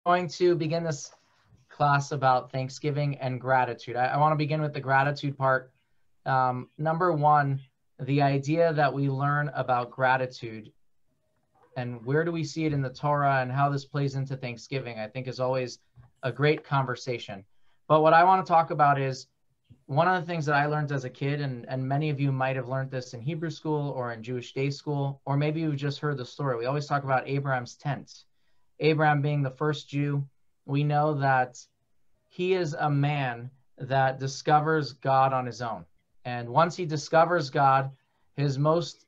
Going to begin this class about Thanksgiving and gratitude. I want to begin with the gratitude part. Number one, the idea that we learn about gratitude and where do we see it in the Torah and how this plays into Thanksgiving, I think is always a great conversation. But what I want to talk about is one of the things that I learned as a kid, and many of you might have learned this in Hebrew school or in Jewish day school, or maybe you've just heard the story. We always talk about Abraham's tent. Abraham being the first Jew, we know that he is a man that discovers God on his own. And once he discovers God, his most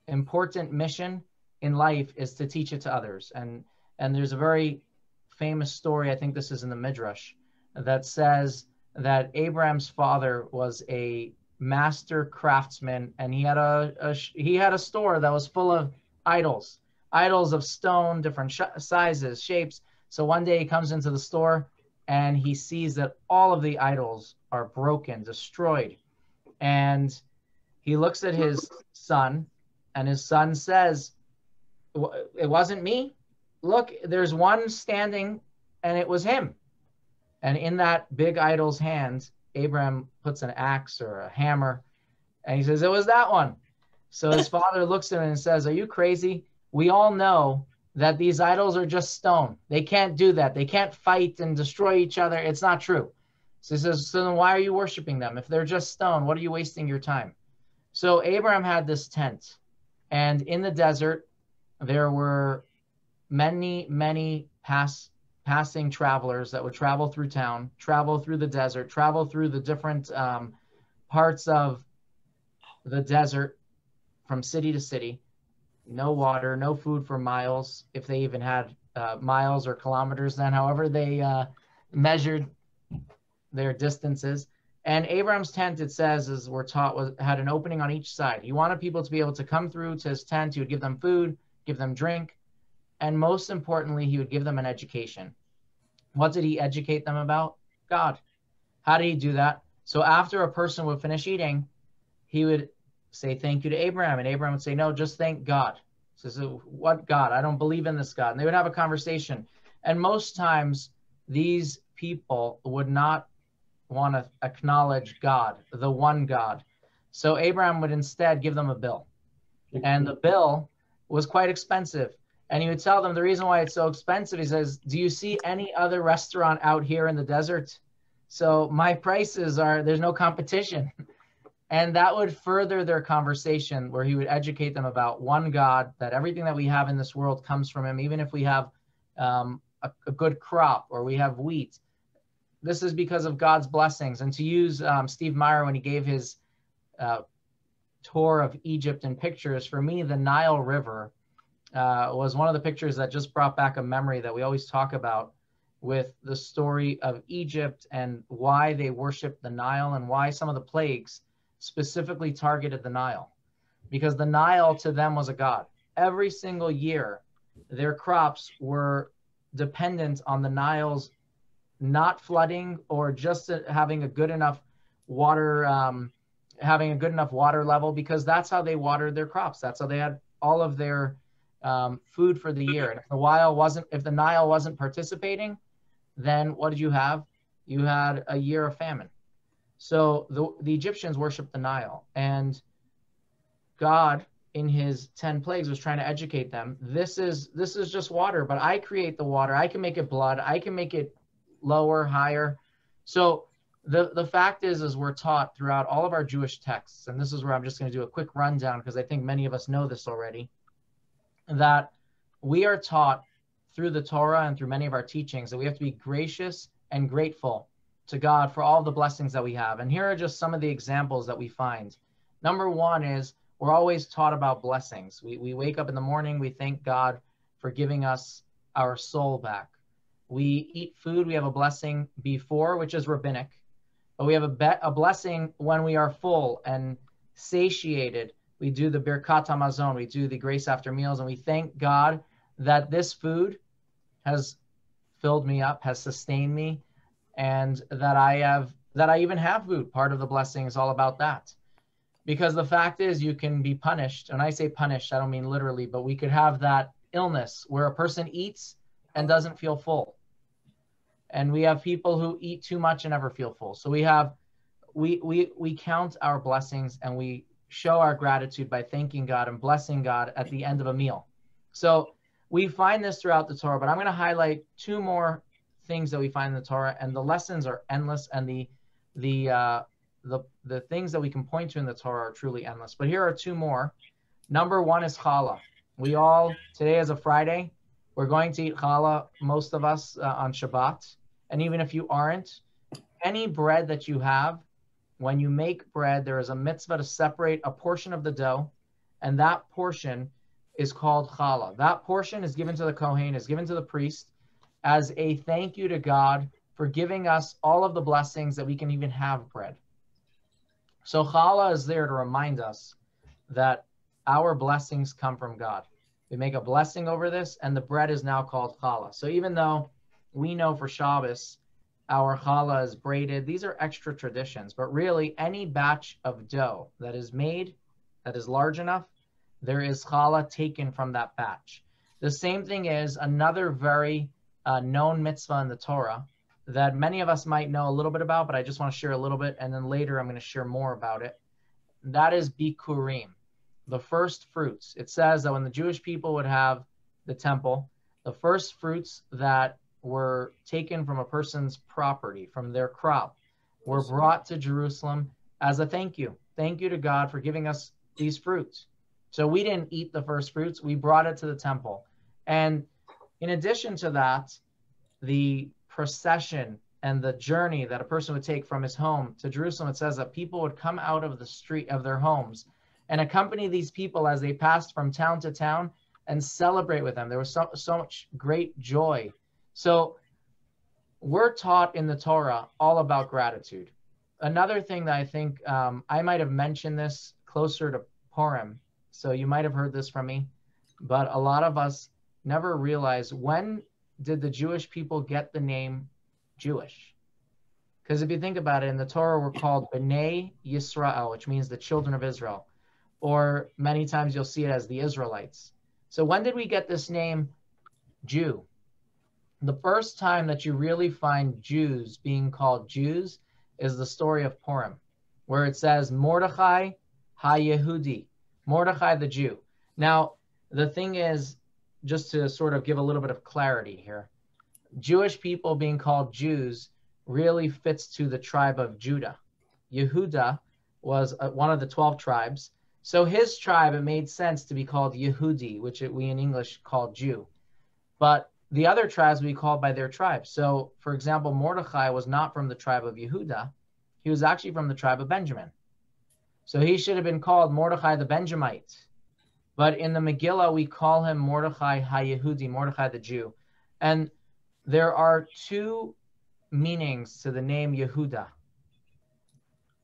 important mission in life is to teach it to others. And there's a very famous story, I think this is in the Midrash, that says that Abraham's father was a master craftsman, and he had a store that was full of idols of stone, different sizes, shapes. So one day he comes into the store and he sees that all of the idols are broken, destroyed. And he looks at his son, and his son says, "It wasn't me. Look, there's one standing, and it was him." And in that big idol's hand, Abraham puts an axe or a hammer, and he says, "It was that one." So his father looks at him and says, "Are you crazy? We all know that these idols are just stone. They can't do that. They can't fight and destroy each other. It's not true." So he says, "So then why are you worshiping them? If they're just stone, what are you wasting your time?" So Abraham had this tent, and in the desert, there were many passing travelers that would travel through town, travel through the desert, travel through the different parts of the desert from city to city. No water, no food for miles, if they even had miles or kilometers then, however they measured their distances. And Abraham's tent, it says, as we're taught, had an opening on each side. He wanted people to be able to come through to his tent. He would give them food, give them drink, and most importantly, he would give them an education. What did he educate them about? God. How did he do that? So after a person would finish eating, he would say thank you to Abraham, and Abraham would say, "No, just thank God." So what God? I don't believe in this God. And they would have a conversation. And most times these people would not want to acknowledge God, the one God. So Abraham would instead give them a bill. And the bill was quite expensive. And he would tell them the reason why it's so expensive. He says, "Do you see any other restaurant out here in the desert? So my prices there's no competition." And that would further their conversation, where he would educate them about one God, that everything that we have in this world comes from him. Even if we have a good crop or we have wheat, this is because of God's blessings. And to use Steve Meyer when he gave his tour of Egypt in pictures, for me, the Nile River was one of the pictures that just brought back a memory that we always talk about, with the story of Egypt and why they worshiped the Nile and why some of the plagues specifically targeted the Nile, because the Nile to them was a god. Every single year, their crops were dependent on the Nile's not flooding or just having a good enough water, level, because that's how they watered their crops. That's how they had all of their food for the year. And if the Nile wasn't participating, then what did you have? You had a year of famine. So the Egyptians worshiped the Nile, and God in his 10 plagues was trying to educate them. This is just water, but I create the water. I can make it blood. I can make it lower, higher. So the fact is we're taught throughout all of our Jewish texts, and this is where I'm just going to do a quick rundown because I think many of us know this already, that we are taught through the Torah and through many of our teachings that we have to be gracious and grateful to God for all the blessings that we have. And here are just some of the examples that we find. Number one is we're always taught about blessings. We wake up in the morning, we thank God for giving us our soul back. We eat food, we have a blessing before, which is rabbinic, but we have a blessing when we are full and satiated. We do the Birkat HaMazon, we do the grace after meals, and we thank God that this food has filled me up, has sustained me, and that I even have food. Part of the blessing is all about that. Because the fact is, you can be punished. And I say punished, I don't mean literally, but we could have that illness where a person eats and doesn't feel full. And we have people who eat too much and never feel full. So we count our blessings and we show our gratitude by thanking God and blessing God at the end of a meal. So we find this throughout the Torah, but I'm going to highlight two more things that we find in the Torah, and the lessons are endless, and the things that we can point to in the Torah are truly endless. But here are two more. Number one is challah. Today is a Friday, we're going to eat challah, most of us, on Shabbat. And even if you aren't, any bread that you have, when you make bread, there is a mitzvah to separate a portion of the dough, and that portion is called challah. That portion is given to the Kohen, is given to the priest, as a thank you to God for giving us all of the blessings that we can even have bread. So challah is there to remind us that our blessings come from God. We make a blessing over this, and the bread is now called challah. So even though we know for Shabbos our challah is braided, these are extra traditions, but really any batch of dough that is made, that is large enough, there is challah taken from that batch. The same thing is another very known mitzvah in the Torah that many of us might know a little bit about, but I just want to share a little bit, and then later I'm going to share more about it. That is bikurim, the first fruits. It says that when the Jewish people would have the temple, the first fruits that were taken from a person's property, from their crop, were brought to Jerusalem as a thank you. Thank you to God for giving us these fruits. So we didn't eat the first fruits, we brought it to the temple. And in addition to that, the procession and the journey that a person would take from his home to Jerusalem, it says that people would come out of the street of their homes and accompany these people as they passed from town to town and celebrate with them. There was so much great joy. So we're taught in the Torah all about gratitude. Another thing that I think, I might have mentioned this closer to Purim, so you might have heard this from me, but a lot of us never realize, when did the Jewish people get the name Jewish? Because if you think about it, in the Torah we're called B'nai Yisrael, which means the children of Israel, or many times you'll see it as the Israelites. So when did we get this name Jew? The first time that you really find Jews being called Jews is the story of Purim, where it says Mordechai ha-Yehudi, Mordechai the Jew. Now, the thing is, just to sort of give a little bit of clarity here, Jewish people being called Jews really fits to the tribe of Judah. Yehuda was one of the 12 tribes. So his tribe, it made sense to be called Yehudi, which we in English call Jew. But the other tribes we called by their tribes. So, for example, Mordechai was not from the tribe of Yehuda. He was actually from the tribe of Benjamin. So he should have been called Mordechai the Benjamite. But in the Megillah, we call him Mordechai ha-Yehudi, Mordechai the Jew. And there are two meanings to the name Yehuda.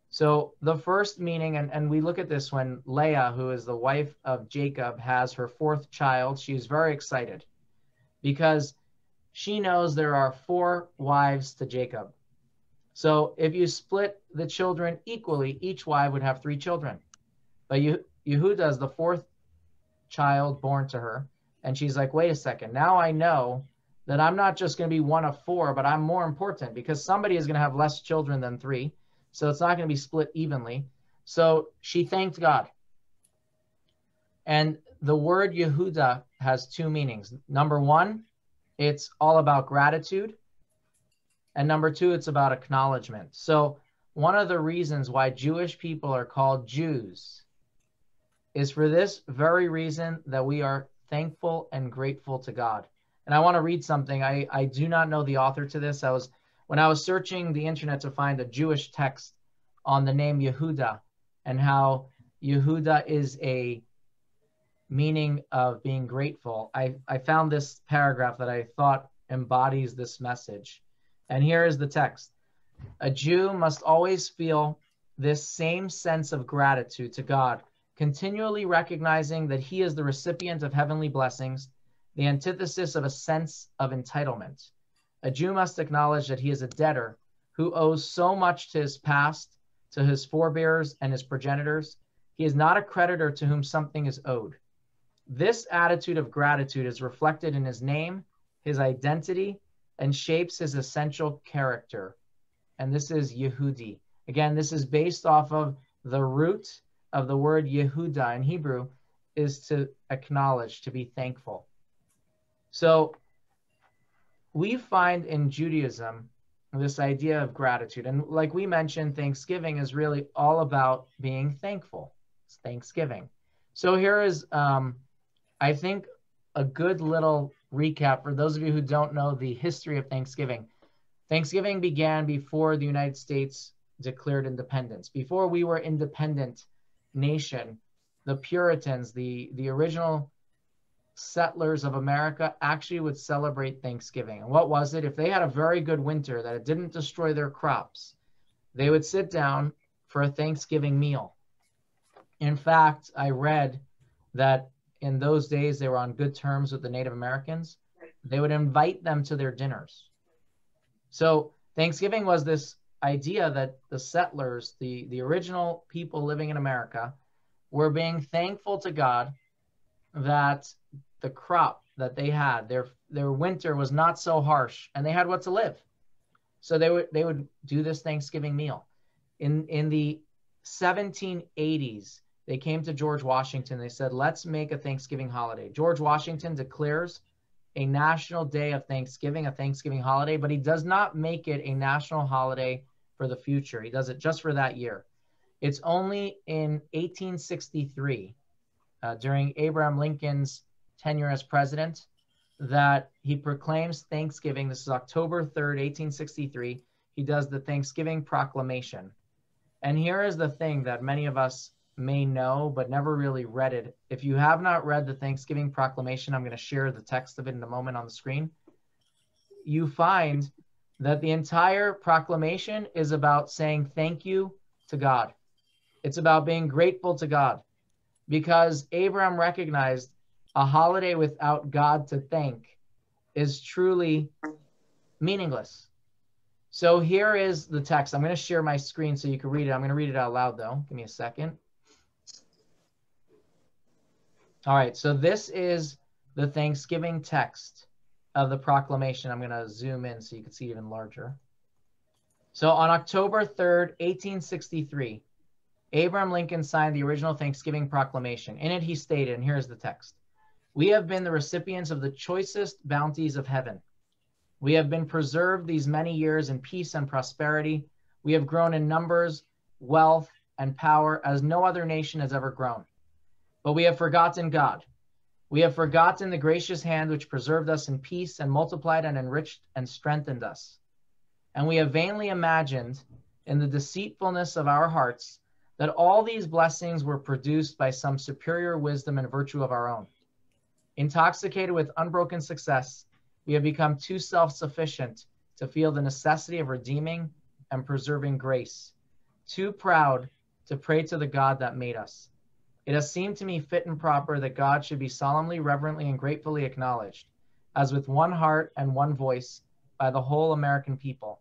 So the first meaning, and we look at this when Leah, who is the wife of Jacob, has her fourth child. She's very excited because she knows there are 4 wives to Jacob. So if you split the children equally, each wife would have 3 children. But Yehuda is the 4th child born to her. And she's like, wait a second, now I know that I'm not just going to be one of 4, but I'm more important because somebody is going to have less children than 3. So it's not going to be split evenly. So she thanked God. And the word Yehuda has 2 meanings. Number 1, it's all about gratitude. And number 2, it's about acknowledgement. So one of the reasons why Jewish people are called Jews is for this very reason, that we are thankful and grateful to God. And I want to read something. I do not know the author to this. When I was searching the internet to find a Jewish text on the name Yehuda and how Yehuda is a meaning of being grateful, I found this paragraph that I thought embodies this message. And here is the text. A Jew must always feel this same sense of gratitude to God, continually recognizing that he is the recipient of heavenly blessings, the antithesis of a sense of entitlement. A Jew must acknowledge that he is a debtor who owes so much to his past, to his forebears and his progenitors. He is not a creditor to whom something is owed. This attitude of gratitude is reflected in his name, his identity, and shapes his essential character. And this is Yehudi. Again, this is based off of the root of the word Yehuda in Hebrew, is to acknowledge, to be thankful. So we find in Judaism this idea of gratitude. And like we mentioned, Thanksgiving is really all about being thankful. It's Thanksgiving. So here is, I think, a good little recap for those of you who don't know the history of Thanksgiving. Thanksgiving began before the United States declared independence. Before we were independent nation, the Puritans, the original settlers of America, actually would celebrate Thanksgiving. And what was it? If they had a very good winter that it didn't destroy their crops, they would sit down for a Thanksgiving meal. In fact, I read that in those days they were on good terms with the Native Americans. They would invite them to their dinners. So Thanksgiving was this idea that the settlers, the original people living in America, were being thankful to God that the crop that they had, their winter was not so harsh, and they had what to live. So they would do this Thanksgiving meal. In the 1780s, they came to George Washington. They said, let's make a Thanksgiving holiday. George Washington declares a national day of Thanksgiving, a Thanksgiving holiday, but he does not make it a national holiday for the future. He does it just for that year. It's only in 1863, during Abraham Lincoln's tenure as president, that he proclaims Thanksgiving. This is October 3rd, 1863. He does the Thanksgiving Proclamation. And here is the thing that many of us may know, but never really read it. If you have not read the Thanksgiving Proclamation, I'm going to share the text of it in a moment on the screen. You find that the entire proclamation is about saying thank you to God. It's about being grateful to God, because Abraham recognized a holiday without God to thank is truly meaningless. So here is the text. I'm going to share my screen so you can read it. I'm going to read it out loud, though. Give me a second. All right, so this is the Thanksgiving text of the proclamation. I'm going to zoom in so you can see it even larger. So on October 3rd, 1863, Abraham Lincoln signed the original Thanksgiving Proclamation. In it, he stated, and here's the text: "We have been the recipients of the choicest bounties of heaven. We have been preserved these many years in peace and prosperity. We have grown in numbers, wealth, and power as no other nation has ever grown. But we have forgotten God. We have forgotten the gracious hand which preserved us in peace and multiplied and enriched and strengthened us. And we have vainly imagined in the deceitfulness of our hearts that all these blessings were produced by some superior wisdom and virtue of our own. Intoxicated with unbroken success, we have become too self-sufficient to feel the necessity of redeeming and preserving grace, too proud to pray to the God that made us. It has seemed to me fit and proper that God should be solemnly, reverently, and gratefully acknowledged, as with one heart and one voice, by the whole American people.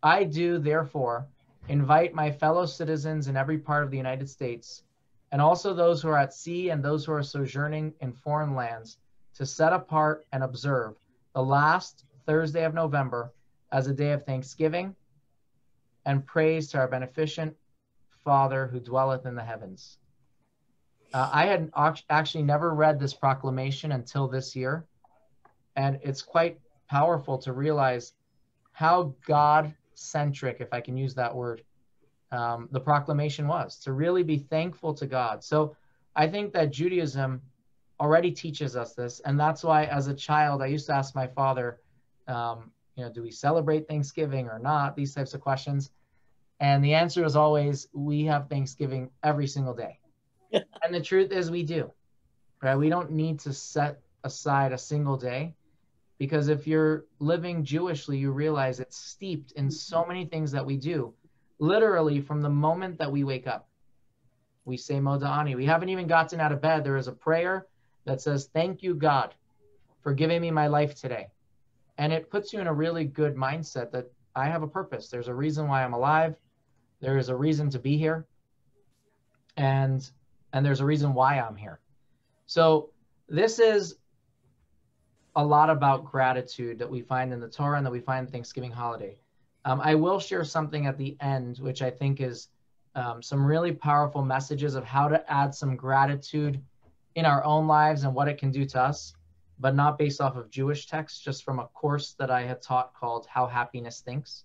I do, therefore, invite my fellow citizens in every part of the United States, and also those who are at sea and those who are sojourning in foreign lands, to set apart and observe the last Thursday of November as a day of thanksgiving and praise to our beneficent Father who dwelleth in the heavens." I had actually never read this proclamation until this year, and it's quite powerful to realize how God-centric, if I can use that word, the proclamation was, to really be thankful to God. So I think that Judaism already teaches us this, and that's why as a child I used to ask my father, do we celebrate Thanksgiving or not? These types of questions. And the answer is always, we have Thanksgiving every single day. And the truth is we do, right? We don't need to set aside a single day, because if you're living Jewishly, you realize it's steeped in so many things that we do, literally from the moment that we wake up. We say Moda'ani. We haven't even gotten out of bed. There is a prayer that says, "Thank you, God, for giving me my life today." And it puts you in a really good mindset that I have a purpose. There's a reason why I'm alive. There is a reason to be here. And there's a reason why I'm here. So this is a lot about gratitude that we find in the Torah and that we find in Thanksgiving holiday. I will share something at the end, which I think is some really powerful messages of how to add some gratitude in our own lives and what it can do to us, but not based off of Jewish texts, just from a course that I had taught called How Happiness Thinks.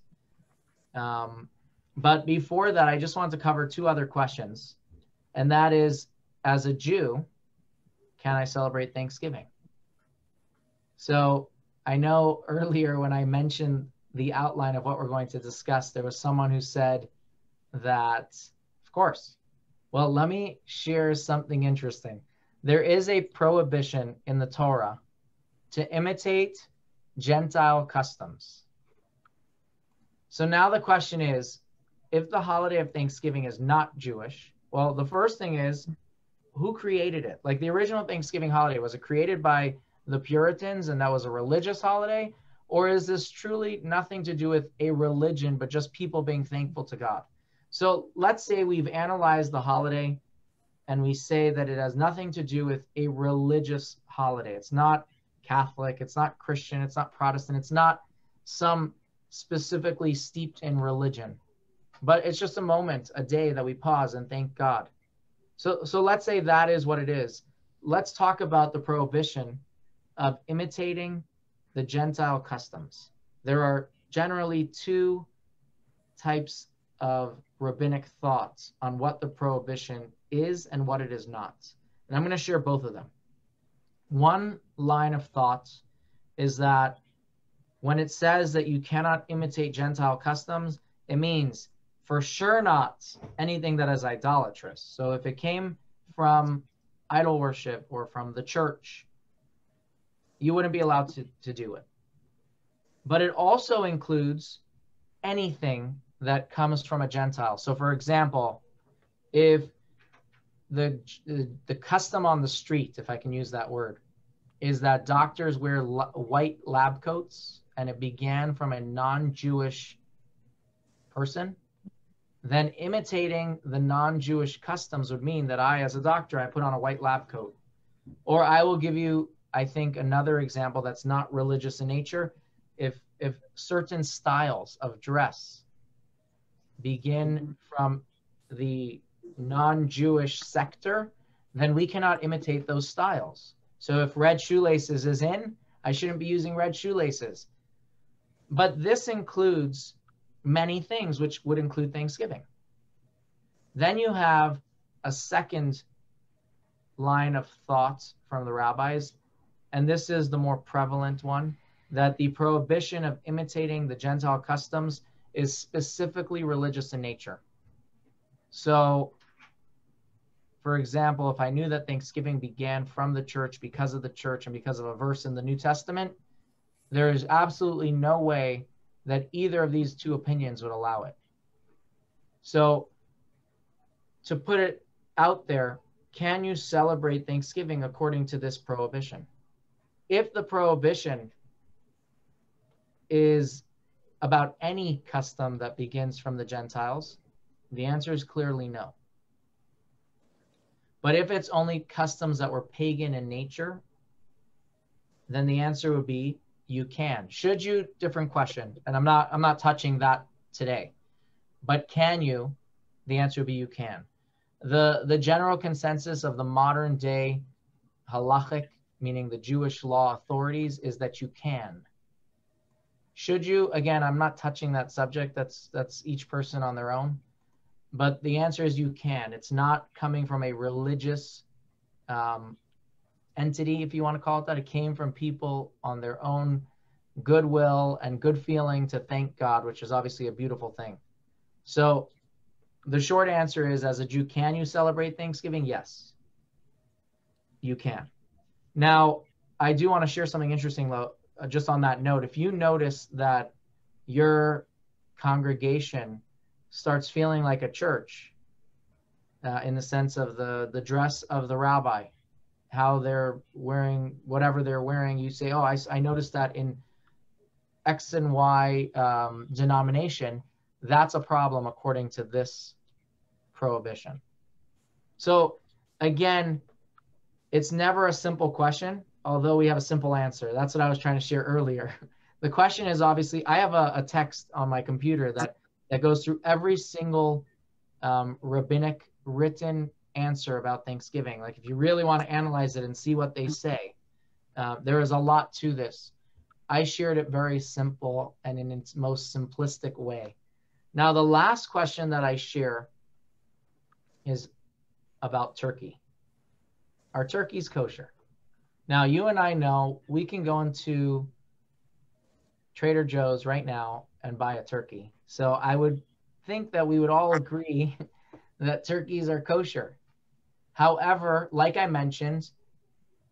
But before that, I just wanted to cover two other questions. And that is, as a Jew, can I celebrate Thanksgiving? So I know earlier when I mentioned the outline of what we're going to discuss, there was someone who said that, of course. Well, let me share something interesting. There is a prohibition in the Torah to imitate Gentile customs. So now the question is, if the holiday of Thanksgiving is not Jewish, well, the first thing is, who created it? Like the original Thanksgiving holiday, was it created by the Puritans and that was a religious holiday? Or is this truly nothing to do with a religion, but just people being thankful to God? So let's say we've analyzed the holiday and we say that it has nothing to do with a religious holiday. It's not Catholic, it's not Christian, it's not Protestant, it's not some specifically steeped in religion, but it's just a moment, a day that we pause and thank God. So let's say that is what it is. Let's talk about the prohibition of imitating the Gentile customs. There are generally two types of rabbinic thoughts on what the prohibition is and what it is not. And I'm going to share both of them. One line of thought is that when it says that you cannot imitate Gentile customs, it means for sure not anything that is idolatrous. So if it came from idol worship or from the church, you wouldn't be allowed to do it. But it also includes anything that comes from a Gentile. So for example, if the custom on the street, if I can use that word, is that doctors wear white lab coats and it began from a non-Jewish person, then imitating the non-Jewish customs would mean that I, as a doctor, I put on a white lab coat. Or I will give you, I think, another example that's not religious in nature. If certain styles of dress begin from the non-Jewish sector, then we cannot imitate those styles. So if red shoelaces is in, I shouldn't be using red shoelaces. But this includes many things, which would include Thanksgiving. Then you have a second line of thought from the rabbis, and this is the more prevalent one, that the prohibition of imitating the Gentile customs is specifically religious in nature. So, for example, if I knew that Thanksgiving began from the church because of the church and because of a verse in the New Testament, there is absolutely no way that either of these two opinions would allow it. So, to put it out there, can you celebrate Thanksgiving according to this prohibition? If the prohibition is about any custom that begins from the Gentiles, the answer is clearly no. But if it's only customs that were pagan in nature, then the answer would be you can. Should you? Different question. And I'm not touching that today. But can you? The answer would be you can. The general consensus of the modern day halachic, meaning the Jewish law authorities, is that you can. Should you? Again, I'm not touching that subject. That's each person on their own. But the answer is you can. It's not coming from a religious entity, if you want to call it that. It came from people on their own goodwill and good feeling to thank God, which is obviously a beautiful thing. So the short answer is, as a Jew, can you celebrate Thanksgiving? Yes, you can. Now, I do want to share something interesting, though, just on that note. If you notice that your congregation starts feeling like a church, in the sense of the dress of the rabbi, how they're wearing whatever they're wearing, you say, oh, I noticed that in X and Y denomination, that's a problem according to this prohibition. So again, it's never a simple question. although we have a simple answer. That's what I was trying to share earlier. The question is, obviously, I have a text on my computer that goes through every single rabbinic written answer about Thanksgiving. Like, if you really want to analyze it and see what they say, there is a lot to this. I shared it very simple and in its most simplistic way. Now, the last question that I share is about turkey. Are turkeys kosher? Now, you and I know we can go into Trader Joe's right now and buy a turkey. So I would think that we would all agree that turkeys are kosher. However, like I mentioned,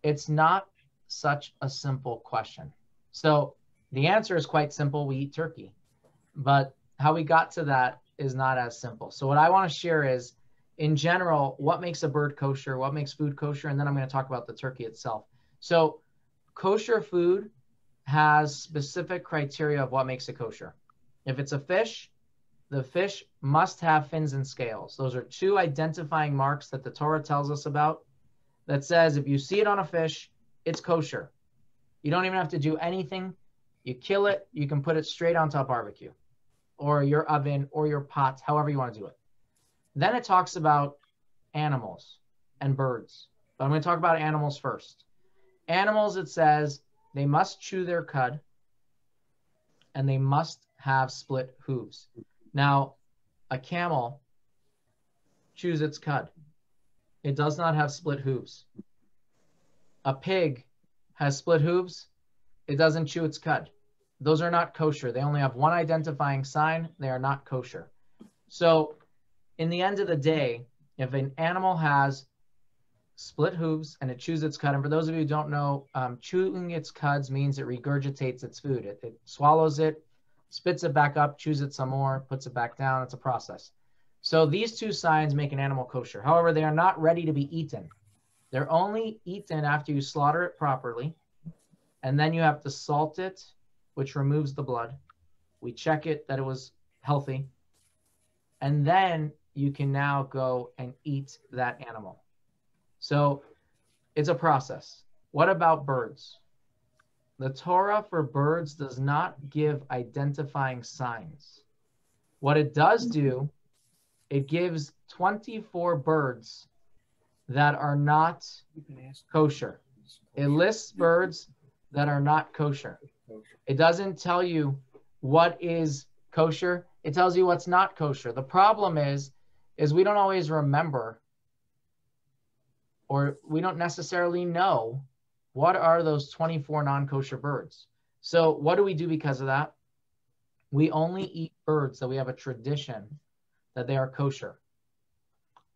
it's not such a simple question. So the answer is quite simple. We eat turkey. But how we got to that is not as simple. So what I want to share is, in general, what makes a bird kosher, what makes food kosher, and then I'm going to talk about the turkey itself. So kosher food has specific criteria of what makes it kosher. If it's a fish, the fish must have fins and scales. Those are two identifying marks that the Torah tells us about that says if you see it on a fish, it's kosher. You don't even have to do anything. You kill it, you can put it straight onto a barbecue or your oven or your pot, however you want to do it. Then it talks about animals and birds. But I'm going to talk about animals first. Animals, it says, they must chew their cud and they must have split hooves. Now, a camel chews its cud. It does not have split hooves. A pig has split hooves. It doesn't chew its cud. Those are not kosher. They only have one identifying sign. They are not kosher. So in the end of the day, if an animal has split hooves and it chews its cud, and for those of you who don't know, chewing its cuds means it regurgitates its food. It swallows it, spits it back up, chews it some more, puts it back down. It's a process. So these two signs make an animal kosher. However, they are not ready to be eaten. They're only eaten after you slaughter it properly, and then you have to salt it, which removes the blood. We check it that it was healthy, and then you can now go and eat that animal. So it's a process. What about birds? The Torah for birds does not give identifying signs. What it does do, it gives 24 birds that are not kosher. It lists birds that are not kosher. It doesn't tell you what is kosher. It tells you what's not kosher. The problem is we don't always remember, or we don't necessarily know what are those 24 non-kosher birds. So what do we do because of that? We only eat birds that we have a tradition that they are kosher.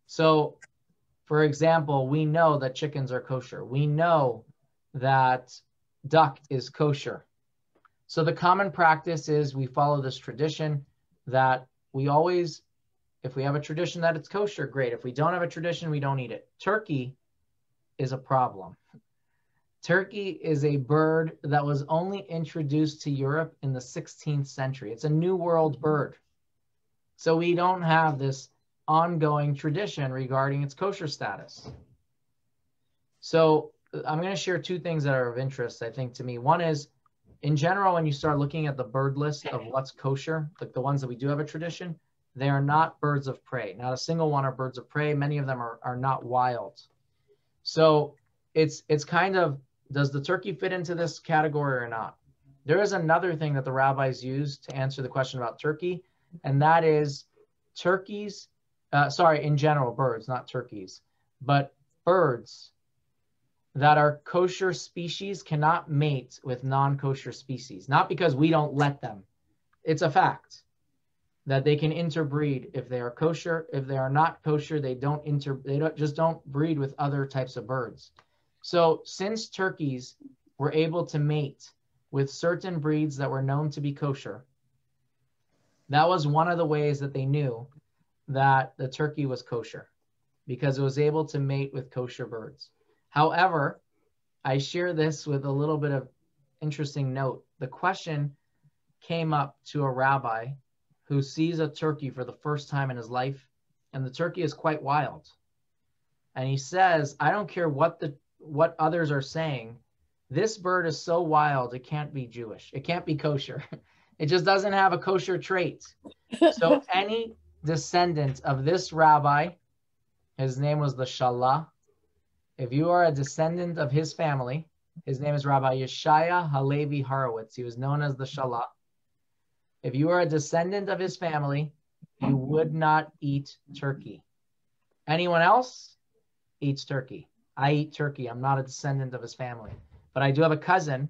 So, for example, we know that chickens are kosher. We know that duck is kosher. So the common practice is we follow this tradition that we always, if we have a tradition that it's kosher, great. If we don't have a tradition, we don't eat it. Turkey is a problem. Turkey is a bird that was only introduced to Europe in the 16th century. It's a New World bird. So we don't have this ongoing tradition regarding its kosher status. So I'm going to share two things that are of interest, I think, to me. One is, in general, when you start looking at the bird list of what's kosher, like the ones that we do have a tradition, they are not birds of prey. Not a single one are birds of prey. Many of them are not wild. So it's kind of, does the turkey fit into this category or not? There is another thing that the rabbis use to answer the question about turkey, and that is turkeys, in general, birds, not turkeys, but birds that are kosher species cannot mate with non-kosher species. Not because we don't let them. It's a fact that they can interbreed if they are kosher. If they are not kosher, they just don't breed with other types of birds. So since turkeys were able to mate with certain breeds that were known to be kosher, that was one of the ways that they knew that the turkey was kosher, because it was able to mate with kosher birds. However, I share this with a little bit of interesting note. The question came up to a rabbi who sees a turkey for the first time in his life, and the turkey is quite wild. And he says, I don't care what others are saying, This bird is so wild, it can't be Jewish. It can't be kosher. It just doesn't have a kosher trait. So any descendant of this rabbi, his name was the Shalah. If you are a descendant of his family, his name is Rabbi Yeshaya Halevi Horowitz. He was known as the Shalah. If you are a descendant of his family, you would not eat turkey. Anyone else eats turkey. I eat turkey. I'm not a descendant of his family. But I do have a cousin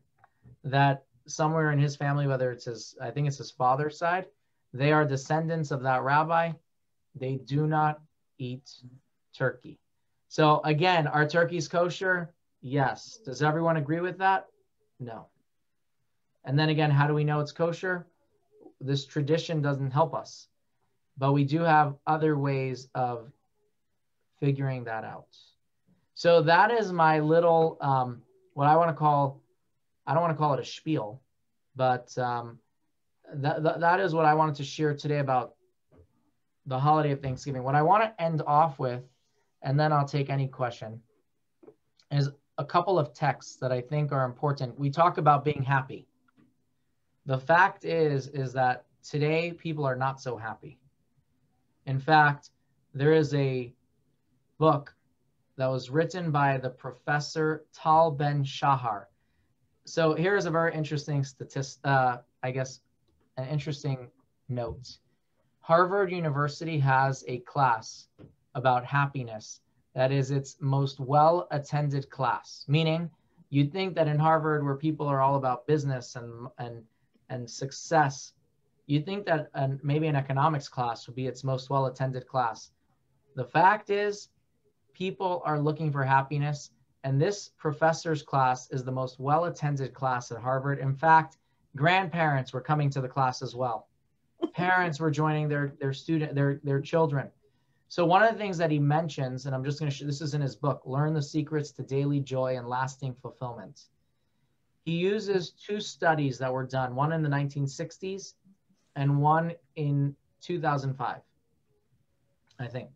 that somewhere in his family, whether it's his, I think it's his father's side, they are descendants of that rabbi. They do not eat turkey. So again, are turkeys kosher? Yes. Does everyone agree with that? No. And then again, how do we know it's kosher? This tradition doesn't help us, but we do have other ways of figuring that out. So that is my little, what I want to call, I don't want to call it a spiel, but that is what I wanted to share today about the holiday of Thanksgiving. What I want to end off with, and then I'll take any question, is a couple of texts that I think are important. We talk about being happy. The fact is that today people are not so happy. In fact, there is a book that was written by the professor Tal Ben Shahar. So here's a very interesting I guess an interesting note. Harvard University has a class about happiness that is its most well-attended class, meaning you'd think that in Harvard, where people are all about business and success, you'd think that maybe an economics class would be its most well-attended class. The fact is, people are looking for happiness, and this professor's class is the most well-attended class at Harvard. In fact, grandparents were coming to the class as well. Parents were joining their children. So one of the things that he mentions, and I'm just going to this is in his book, Learn the Secrets to Daily Joy and Lasting Fulfillment. He uses two studies that were done, one in the 1960s and one in 2005, I think.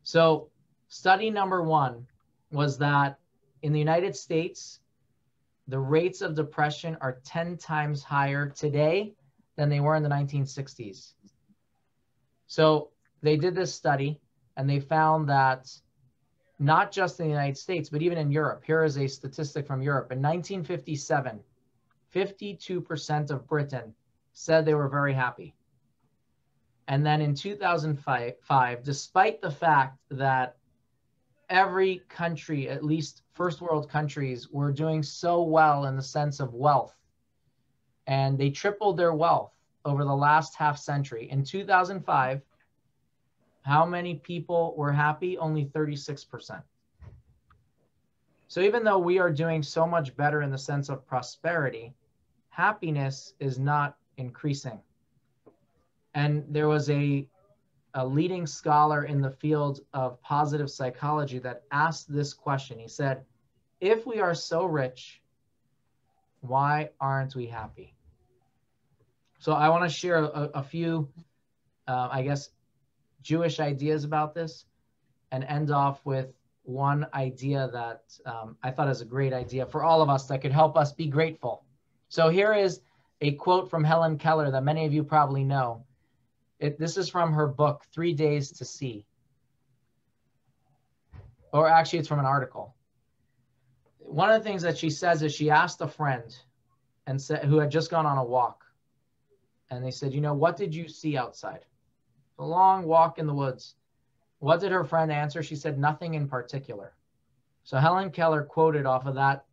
So study number one was that in the United States, the rates of depression are 10 times higher today than they were in the 1960s. So they did this study and they found that not just in the United States, but even in Europe. Here is a statistic from Europe. In 1957, 52% of Britain said they were very happy. And then in 2005, despite the fact that every country, at least first world countries, were doing so well in the sense of wealth, and they tripled their wealth over the last half century. In 2005, how many people were happy? Only 36%. So even though we are doing so much better in the sense of prosperity, happiness is not increasing. And there was a leading scholar in the field of positive psychology that asked this question. He said, if we are so rich, why aren't we happy? So I want to share a few, I guess, Jewish ideas about this and end off with one idea that I thought is a great idea for all of us that could help us be grateful. So here is a quote from Helen Keller that many of you probably know. This is from her book, 3 Days to See. Or actually, it's from an article. One of the things that she says is she asked a friend and said, who had just gone on a walk. And they said, what did you see outside? A long walk in the woods. What did her friend answer? She said, nothing in particular. So Helen Keller quoted off of that.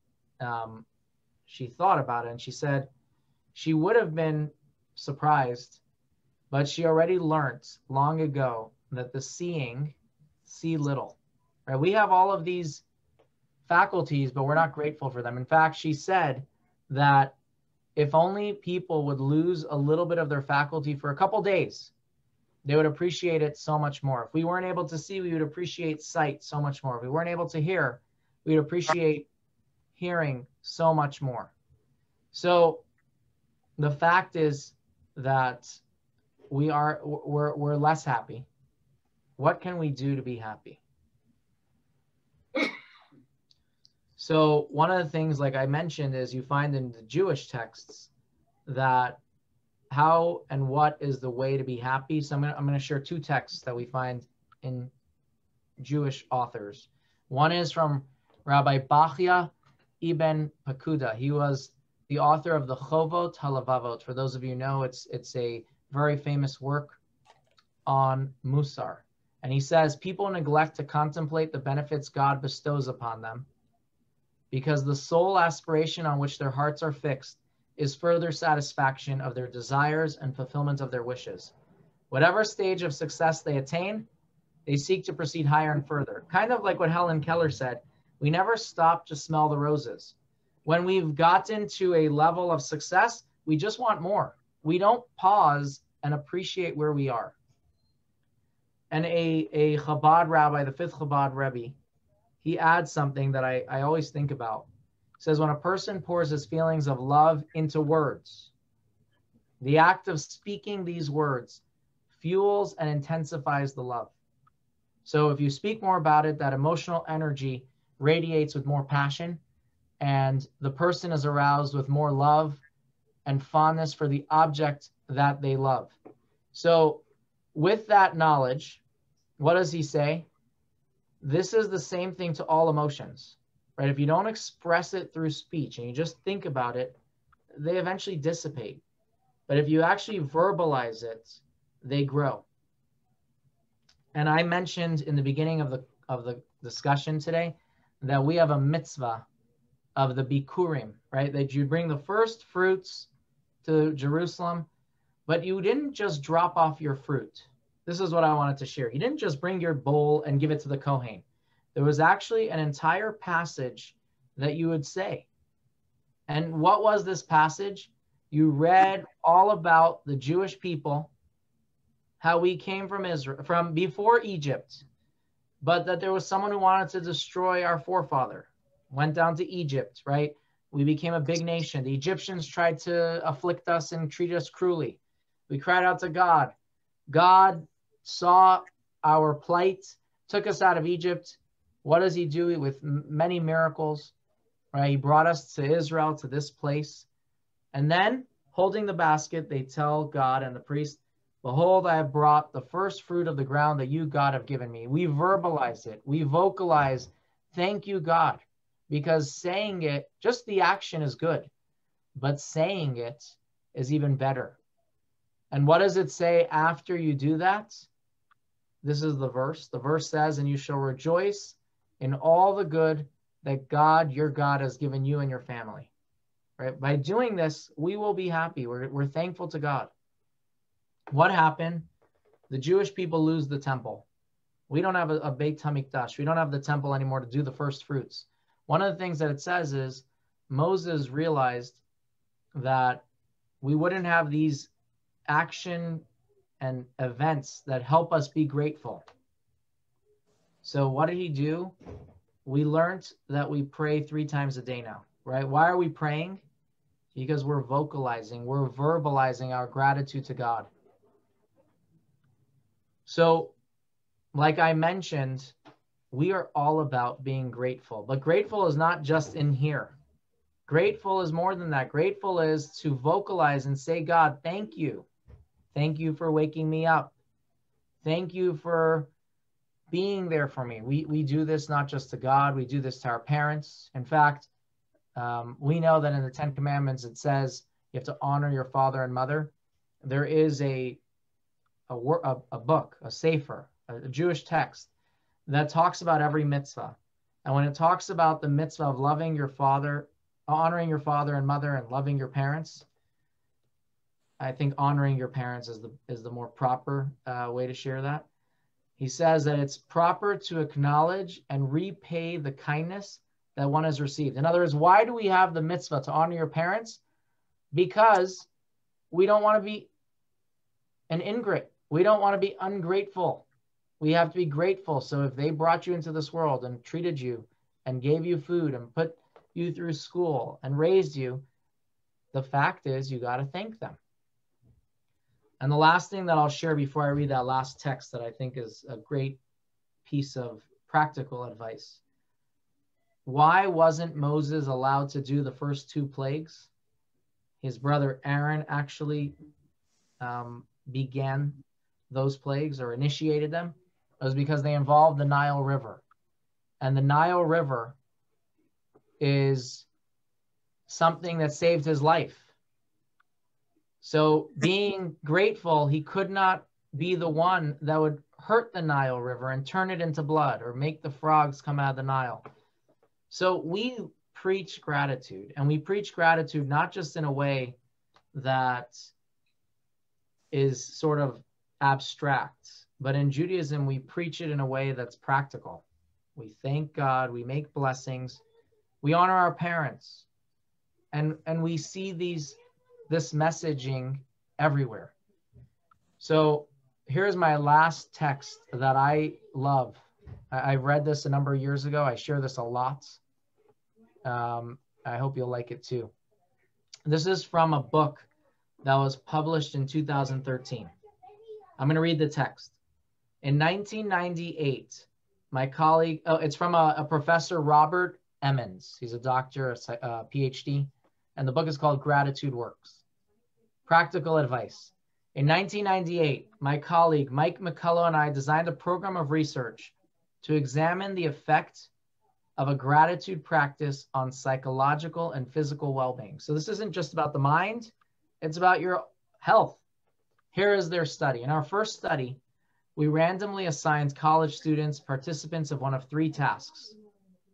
She thought about it and she said she would have been surprised, but she already learned long ago that the seeing see little. Right? We have all of these faculties, but we're not grateful for them. In fact, she said that if only people would lose a little bit of their faculty for a couple days, they would appreciate it so much more. If we weren't able to see, we would appreciate sight so much more. If we weren't able to hear, we would appreciate hearing so much more. So the fact is that we're less happy. What can we do to be happy? So one of the things, like I mentioned, is you find in the Jewish texts that how and what is the way to be happy. So I'm going to share two texts that we find in Jewish authors. One is from Rabbi Bachya ibn Pakuda. He was the author of the Chovot HaLevavot. For those of you who know, it's a very famous work on Musar. And he says, people neglect to contemplate the benefits God bestows upon them because the sole aspiration on which their hearts are fixed is further satisfaction of their desires and fulfillment of their wishes. Whatever stage of success they attain, they seek to proceed higher and further. Kind of like what Helen Keller said, we never stop to smell the roses. When we've gotten to a level of success, we just want more. We don't pause and appreciate where we are. And a Chabad rabbi, the fifth Chabad Rebbe, he adds something that I always think about. He says, when a person pours his feelings of love into words, the act of speaking these words fuels and intensifies the love. So if you speak more about it, that emotional energy radiates with more passion, and the person is aroused with more love and fondness for the object that they love. So with that knowledge, what does he say? This is the same thing to all emotions, right? If you don't express it through speech and you just think about it, they eventually dissipate. But if you actually verbalize it, they grow. And I mentioned in the beginning of the discussion today that we have a mitzvah of the bikurim, right? That you bring the first fruits to Jerusalem, but you didn't just drop off your fruit. This is what I wanted to share. You didn't just bring your bowl and give it to the Kohen. There was actually an entire passage that you would say. And what was this passage? You read all about the Jewish people, how we came from Israel, from before Egypt, but that there was someone who wanted to destroy our forefather, went down to Egypt, right? We became a big nation. The Egyptians tried to afflict us and treat us cruelly. We cried out to God. God saw our plight, took us out of Egypt. What does he do with many miracles, right? He brought us to Israel, to this place. And then, holding the basket, they tell God and the priest, behold, I have brought the first fruit of the ground that you, God, have given me. We verbalize it. We vocalize, thank you, God. Because saying it, just the action is good. But saying it is even better. And what does it say after you do that? This is the verse. The verse says, and you shall rejoice in all the good that God, your God, has given you and your family. Right? By doing this, we will be happy. We're thankful to God. What happened? The Jewish people lose the temple. We don't have a Beit HaMikdash. We don't have the temple anymore to do the first fruits. One of the things that it says is Moses realized that we wouldn't have these action and events that help us be grateful. So what did he do? We learned that we pray 3 times a day now, right? Why are we praying? Because we're vocalizing, we're verbalizing our gratitude to God. So, like I mentioned, we are all about being grateful. But grateful is not just in here. Grateful is more than that. Grateful is to vocalize and say, God, thank you. Thank you for waking me up. Thank you for being there for me. We do this not just to God, we do this to our parents. In fact, we know that in the 10 Commandments, it says you have to honor your father and mother. There is a book, a sefer, a Jewish text that talks about every mitzvah. And when it talks about the mitzvah of loving your father, honoring your father and mother, and loving your parents, I think honoring your parents is the more proper way to share that. He says that it's proper to acknowledge and repay the kindness that one has received. In other words, why do we have the mitzvah to honor your parents? Because we don't want to be an ingrate. We don't want to be ungrateful. We have to be grateful. So if they brought you into this world and treated you and gave you food and put you through school and raised you, the fact is you got to thank them. And the last thing that I'll share before I read that last text that I think is a great piece of practical advice Why wasn't Moses allowed to do the first 2 plagues? His brother Aaron actually began those plagues or initiated them. It was because they involved the Nile River. And the Nile River is something that saved his life. So being grateful, he could not be the one that would hurt the Nile River and turn it into blood or make the frogs come out of the Nile. So we preach gratitude, and we preach gratitude not just in a way that is sort of abstract, but in Judaism, we preach it in a way that's practical. We thank God, we make blessings, we honor our parents, and we see this messaging everywhere. So here's my last text that I love. I read this a number of years ago. I share this a lot. I hope you'll like it too. This is from a book that was published in 2013. I'm going to read the text. In 1998, my colleague, it's from a professor, Robert Emmons. He's a doctor, a PhD, and the book is called Gratitude Works. Practical advice. In 1998, my colleague, Mike McCullough, and I designed a program of research to examine the effect of a gratitude practice on psychological and physical well-being. So this isn't just about the mind, it's about your health. Here is their study. In our first study, we randomly assigned college students participants of one of 3 tasks,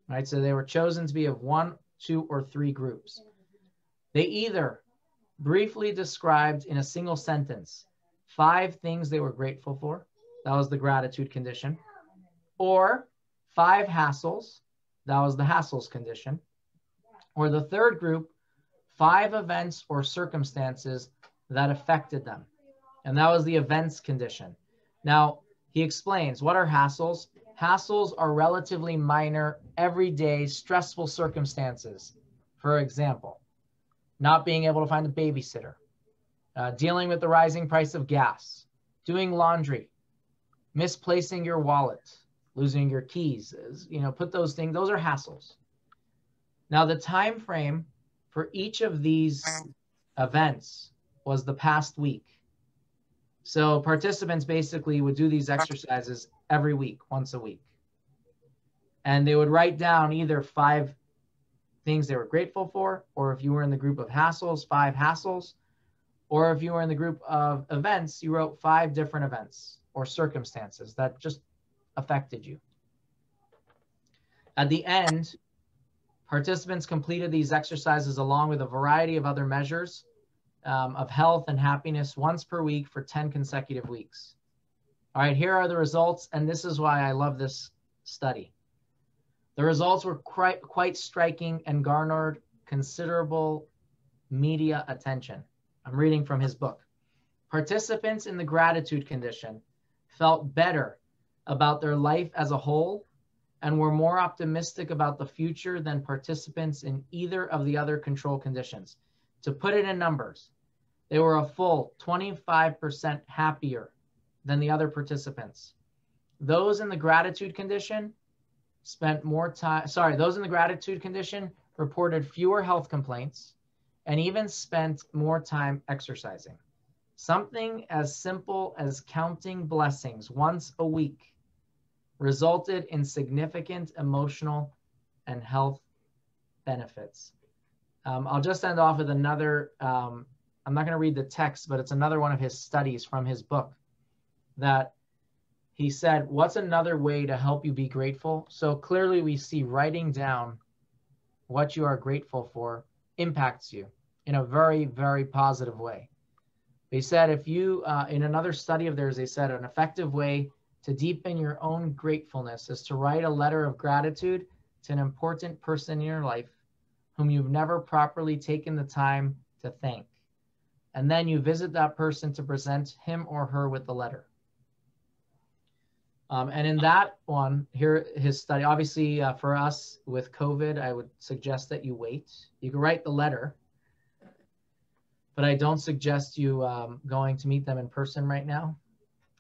right? So they were chosen to be of 1, 2, or 3 groups. They either briefly described in a single sentence 5 things they were grateful for. That was the gratitude condition. Or 5 hassles. That was the hassles condition. Or the third group, 5 events or circumstances that affected them. And that was the events condition. Now, he explains, what are hassles? Hassles are relatively minor, everyday, stressful circumstances. For example, not being able to find a babysitter, dealing with the rising price of gas, doing laundry, misplacing your wallet, losing your keys, put those things, those are hassles. Now, the time frame for each of these events was the past week. So participants basically would do these exercises every week, once a week. And they would write down either 5 things they were grateful for, or if you were in the group of hassles, 5 hassles, or if you were in the group of events, you wrote 5 different events or circumstances that just affected you. At the end, participants completed these exercises along with a variety of other measures of health and happiness once per week for 10 consecutive weeks. All right, here are the results, and this is why I love this study. The results were quite striking and garnered considerable media attention. I'm reading from his book. Participants in the gratitude condition felt better about their life as a whole and were more optimistic about the future than participants in either of the other control conditions. To put it in numbers, they were a full 25% happier than the other participants. Those in the gratitude condition those in the gratitude condition reported fewer health complaints and even spent more time exercising. Something as simple as counting blessings once a week resulted in significant emotional and health benefits. I'll just end off with another, I'm not going to read the text, but it's another one of his studies from his book that he said, what's another way to help you be grateful? So clearly we see writing down what you are grateful for impacts you in a very, very positive way. They said if you, in another study of theirs, they said an effective way to deepen your own gratefulness is to write a letter of gratitude to an important person in your life whom you've never properly taken the time to thank. And then you visit that person to present him or her with the letter. And in that one, here his study, obviously for us with COVID, I would suggest that you wait. You can write the letter, but I don't suggest you going to meet them in person right now.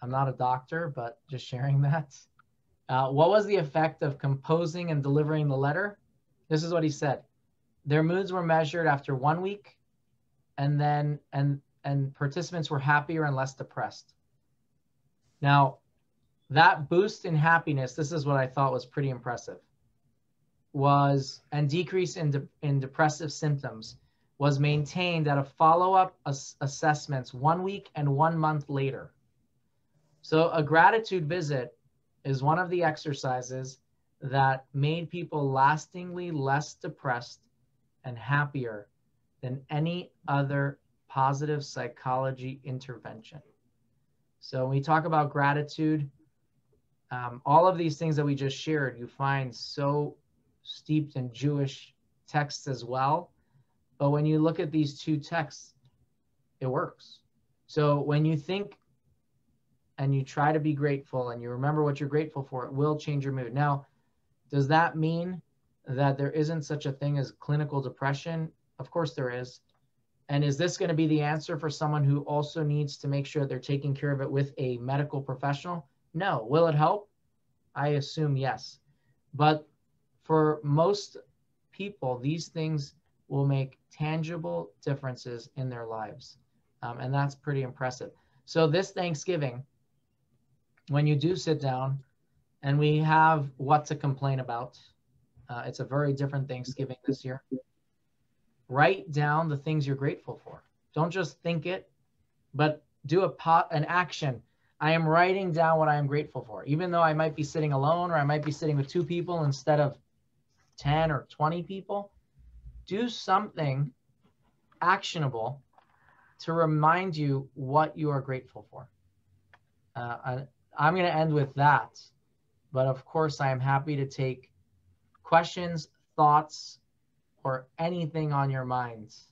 I'm not a doctor, but just sharing that. What was the effect of composing and delivering the letter? This is what he said. Their moods were measured after 1 week, and then and participants were happier and less depressed. Now, that boost in happiness, this is what I thought was pretty impressive, and decrease in depressive symptoms was maintained at a follow-up assessments 1 week and 1 month later. So a gratitude visit is one of the exercises that made people lastingly less depressed and happier than any other positive psychology intervention. So when we talk about gratitude, all of these things that we just shared, you find so steeped in Jewish texts as well. But when you look at these two texts, it works. So when you think and you try to be grateful and you remember what you're grateful for, it will change your mood. Now, does that mean that there isn't such a thing as clinical depression? Of course there is. And is this going to be the answer for someone who also needs to make sure they're taking care of it with a medical professional? No. Will it help? I assume yes. But for most people, these things will make tangible differences in their lives. And that's pretty impressive. So this Thanksgiving, when you do sit down and we have what to complain about, it's a very different Thanksgiving this year. Write down the things you're grateful for. Don't just think it, but do an action. I am writing down what I am grateful for, even though I might be sitting alone or I might be sitting with 2 people instead of 10 or 20 people. Do something actionable to remind you what you are grateful for. I'm going to end with that, but of course I am happy to take questions, thoughts, or anything on your minds